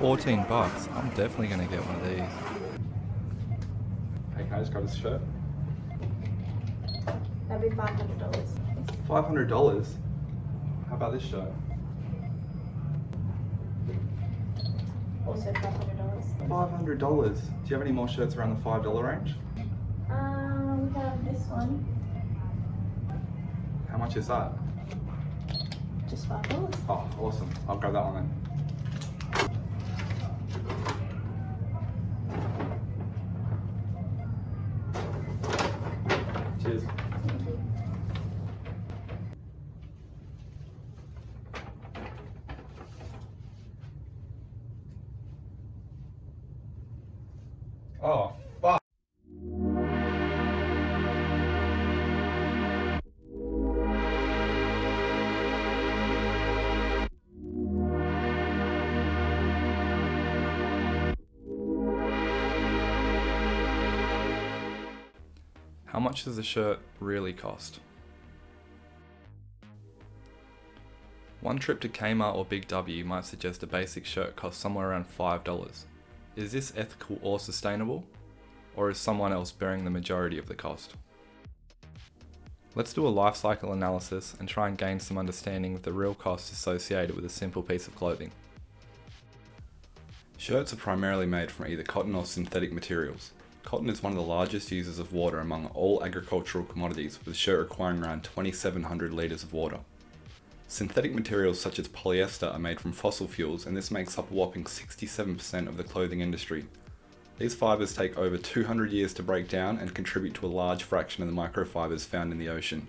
14 bucks. I'm definitely going to get one of these. Hey, can I just grab this shirt? That'd be $500. $500? How about this shirt? Also $500. $500? Do you have any more shirts around the $5 range? We have this one. How much is that? Just $5. Oh, awesome. I'll grab that one then. Cheers. Thank you. Oh, fuck. How much does a shirt really cost? One trip to Kmart or Big W might suggest a basic shirt costs somewhere around $5. Is this ethical or sustainable? Or is someone else bearing the majority of the cost? Let's do a life cycle analysis and try and gain some understanding of the real costs associated with a simple piece of clothing. Shirts are primarily made from either cotton or synthetic materials. Cotton is one of the largest users of water among all agricultural commodities, with a shirt requiring around 2,700 litres of water. Synthetic materials such as polyester are made from fossil fuels, and this makes up a whopping 67% of the clothing industry. These fibres take over 200 years to break down and contribute to a large fraction of the microfibres found in the ocean.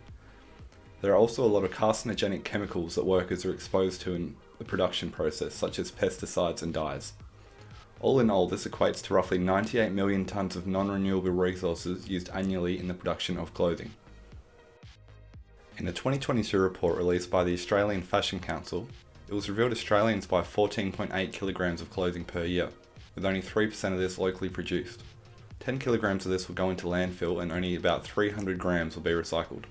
There are also a lot of carcinogenic chemicals that workers are exposed to in the production process, such as pesticides and dyes. All in all, this equates to roughly 98 million tonnes of non-renewable resources used annually in the production of clothing. In a 2022 report released by the Australian Fashion Council, it was revealed Australians buy 14.8 kilograms of clothing per year, with only 3% of this locally produced. 10 kilograms of this will go into landfill and only about 300 grams will be recycled.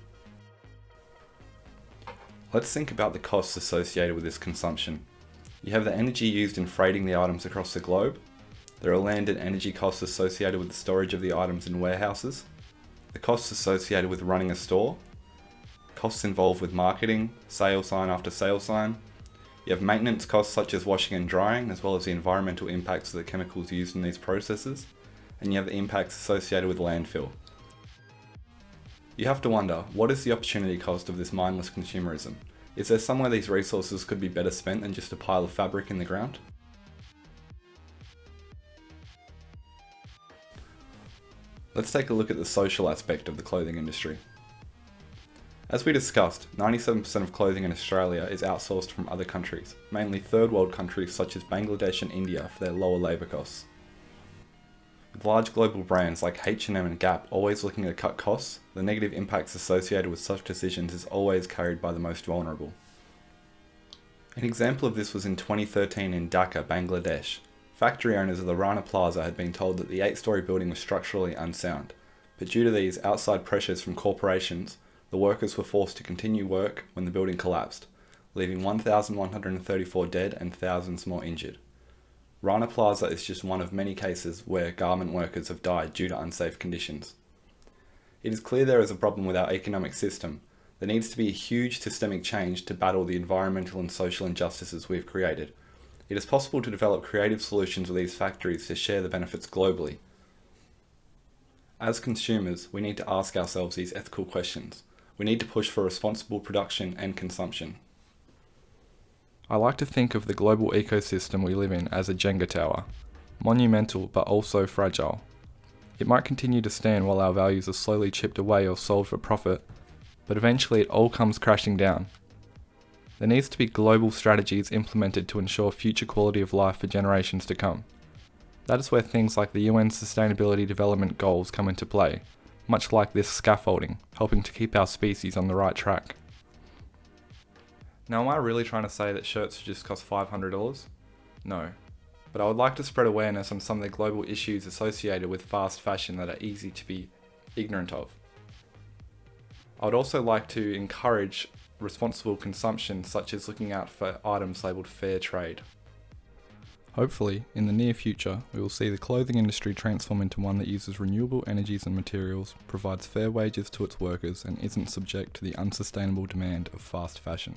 Let's think about the costs associated with this consumption. You have the energy used in freighting the items across the globe. There are land and energy costs associated with the storage of the items in warehouses, the costs associated with running a store, costs involved with marketing, sale sign after sale sign. You have maintenance costs such as washing and drying, as well as the environmental impacts of the chemicals used in these processes, and you have the impacts associated with landfill. You have to wonder, what is the opportunity cost of this mindless consumerism? Is there somewhere these resources could be better spent than just a pile of fabric in the ground? Let's take a look at the social aspect of the clothing industry. As we discussed, 97% of clothing in Australia is outsourced from other countries, mainly third world countries such as Bangladesh and India for their lower labour costs. With large global brands like H&M and Gap always looking to cut costs, the negative impacts associated with such decisions is always carried by the most vulnerable. An example of this was in 2013 in Dhaka, Bangladesh. Factory owners of the Rana Plaza had been told that the 8-storey building was structurally unsound, but due to these outside pressures from corporations, the workers were forced to continue work when the building collapsed, leaving 1,134 dead and thousands more injured. Rana Plaza is just one of many cases where garment workers have died due to unsafe conditions. It is clear there is a problem with our economic system. There needs to be a huge systemic change to battle the environmental and social injustices we've created. It is possible to develop creative solutions with these factories to share the benefits globally. As consumers, we need to ask ourselves these ethical questions. We need to push for responsible production and consumption. I like to think of the global ecosystem we live in as a Jenga tower, monumental but also fragile. It might continue to stand while our values are slowly chipped away or sold for profit, but eventually it all comes crashing down. There needs to be global strategies implemented to ensure future quality of life for generations to come. That is where things like the UN Sustainability Development Goals come into play, much like this scaffolding, helping to keep our species on the right track. Now, am I really trying to say that shirts should just cost $500? No. But I would like to spread awareness on some of the global issues associated with fast fashion that are easy to be ignorant of. I would also like to encourage responsible consumption, such as looking out for items labelled fair trade. Hopefully, in the near future, we will see the clothing industry transform into one that uses renewable energies and materials, provides fair wages to its workers, and isn't subject to the unsustainable demand of fast fashion.